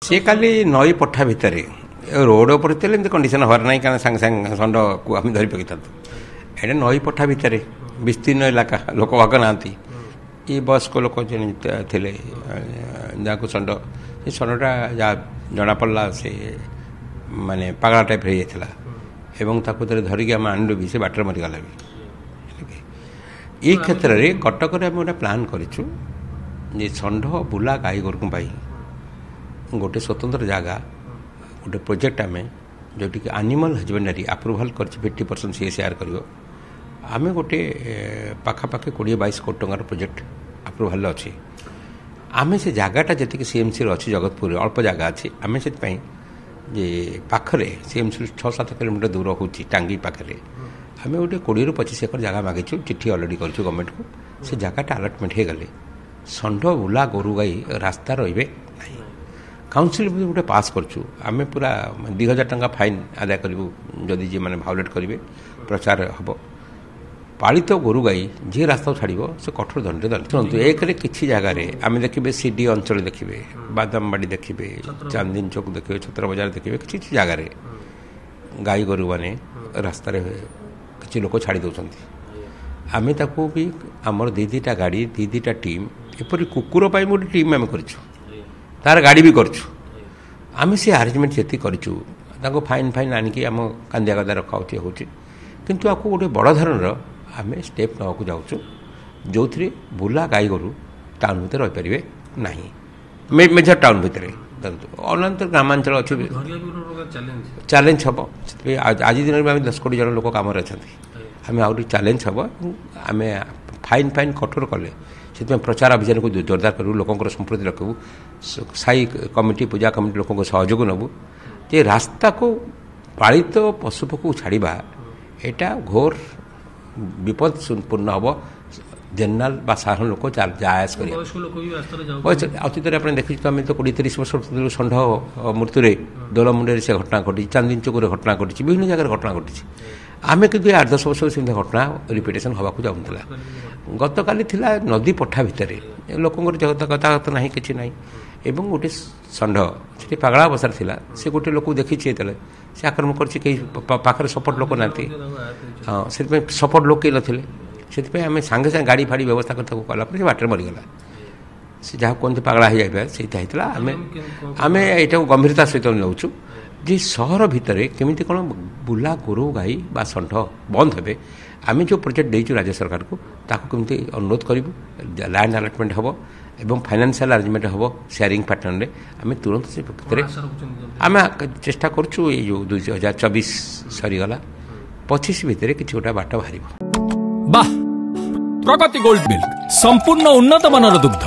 सी काली नई पठा भितर रोड पर कंडीशन हर ना क्या सांगे सांगे षंड को आम धरी पकई था ये नई पठा भितर विस्तीर्ण इलाका लोक भाग ना ये वयस्क लोक थे जहाँ षंड से षंडटा जहाँ जना पड़ा से माने पागला टाइप हो जाता एवं धरिकी आम आणलु भी से बाटर मरीगला भी ये क्षेत्र में कटक में गोटे प्लां करूँ षंड बुला गाई गोरु गोटे स्वतंत्र जगह गोटे प्रोजेक्ट आम जो एनिमल हजबेंडरी अप्रूवाल कर 50% CSR कर आम गोटे पाखापाखि 20-22 कोटी टंकार प्रोजेक्ट अप्रूवाल अच्छे आम से जगहटा जी CMC अच्छी जगतपुर अल्प जगह अच्छी आम से जे पाखरे CMC 6-7 किलोमीटर दूर हो टांगी पाखे आम गोटे 20-25 एकर जगह मागिचु चिट्ठी अलरेडी करूँ गवर्नमेंट को से जगहटा अलटमेंट हो गले षंड बुला गोरु गाई रास्ता रे काउंसिल गोटे पास करछु आम पूरा 2000 टंका फाइन आदाय करूँ जदि जी मैंने भायोलेट करेंगे प्रचार हम पालित गोरु गाई जी रास्ता छाड़ से कठोर दंड शुणु एक किसी जगार आम देखिए CD अंचल देखिए बादामबाड़ी देखिए चांदनी चौक देखिए छत्र बजार देखिए किसी जगार गाई गोरु मैंने रास्त किसी लोक छाड़ी दौरान आम ताकू भी आमर दीटा गाड़ी दीटा टीम एपरी कुकुर पर गोटे टीम आम करूँ तार गाड़ी भी करूँ आम से आरेंजमेंट जी करूँ फाइन फाइन आणिकी आम कांदिया गदा रखा हो किंतु आपको गोटे बड़ धरण आम स्टेप नाक जाऊँ जो थे बुला गाई गोरु टाउन भितर रहीपर ना मेजर टाउन भितर अनंतर ग्रामांचल अच्छे चैलेंज हम आज दिन में 10 कोटी जन लोक कम अच्छा आम आउट चैलेंज हम आम फाइन फाइन कठोर कले से प्रचार अभियान को जोरदार करूँ लोक संप्रति रखू साई कमिटी पूजा कमिटी लोक सहयोग नबू जे रास्ता को पालित पशुपक्षी छाड़ा यहाँ घोर विपदपूर्ण हम जेनराल बा साधारण लोक जायास कर अतीत आप देखिए तो आम तो 20-30 वर्ष षंड मृत्यु दोल मुंडे से घटना घटी चांदनी चौक घटना घटी विभिन्न जगह घटना घटी आम कि 8-10 वर्ष से घटना रिपिटेसन हवा जाऊला गत काली थिला नदी पठा भितर लोकंर गतागत ना कि ना एवं गोटे षंड से पगला अवस्था थिला से गोटे लोक देखी से आक्रमण कर सपोर्ट लोक ना हाँ से सपोर्ट लोक कई नथिले से आम सांगे सांगे गाड़ी फाड़ी व्यवस्था कलापर बाटर मरीगला से जहाँ कहते पगला हो जाए से आम यहाँ गंभीरता सहित नौचु जे सहर भितर केमिति कौन बुला गोरु गाई बा षंड बंद हे आम जो प्रोजेक्ट देचु राज्य सरकार को ताको केमिति अनुरोध करूँ लैंड अलटमेंट हम एवं फाइनेंशियल अरेंजमेंट हम शेयरिंग पैटर्न रे आम तुरंत से भितर आम चेष्टा करूँ ये जो 2024 सरीगला 25 भितर कि गोटा बाट बाहर प्रगति गोल्ड मिल्क संपूर्ण उन्नत मानर दुग्ध।